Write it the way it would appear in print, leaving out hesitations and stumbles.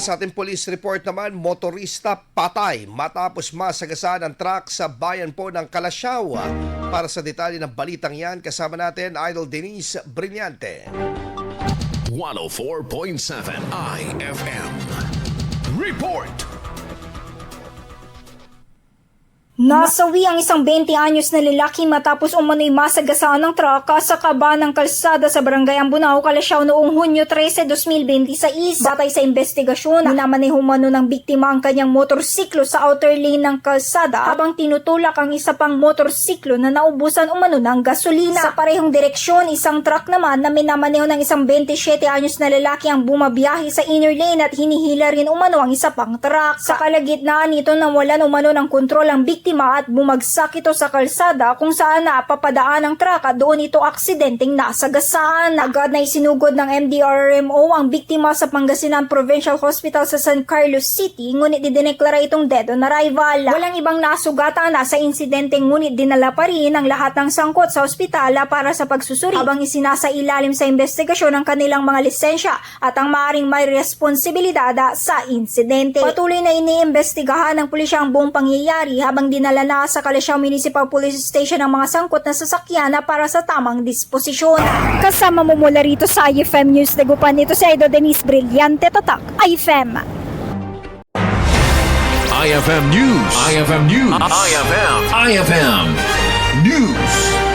Sa ating police report naman, motorista patay matapos masagasaan ang truck sa bayan po ng Calasiao. Para sa detalye ng balitang yan, kasama natin Idol Denise Brillante. 104.7 IFM. Report! Nasawi ang isang 20 anyos na lalaki matapos umano'y masagasaan ng truck sa kaba ng kalsada sa barangay Ambunao, Calasiao noong Hunyo 13, 2026. Batay sa investigasyon, minamaneho umano ng biktima ang kanyang motorsiklo sa outer lane ng kalsada habang tinutulak ang isa pang motorsiklo na naubusan umano ng gasolina. Sa parehong direksyon, isang truck naman na minamaneho ng isang 27 anyos na lalaki ang bumabiyahe sa inner lane at hinihila rin umano ang isa pang truck. Sa kalagitnaan nito, nawalan umano ng kontrol ang biktima at bumagsak ito sa kalsada kung saan napapadaan ang truck at doon ito aksidenteng nasagasaan. Agad na isinugod ng MDRRMO ang biktima sa Pangasinan Provincial Hospital sa San Carlos City, ngunit idineklara itong dead on arrival. Walang ibang nasugatan sa insidente, ngunit dinala pa rin ang lahat ng sangkot sa ospital para sa pagsusuri habang isinasailalim sa investigasyon ang kanilang mga lisensya at ang maaaring may responsibilidad sa insidente. Patuloy na iniimbestigahan ng pulisya ang buong pangyayari habang dinala na sa Calasiao Municipal Police Station ang mga sangkot na sasakyan para sa tamang disposisyon. Kasama mo mula rito sa IFM News Dagupan, ito si Idol Denise Brillante, Tatak IFM. IFM News. IFM News. IFM News.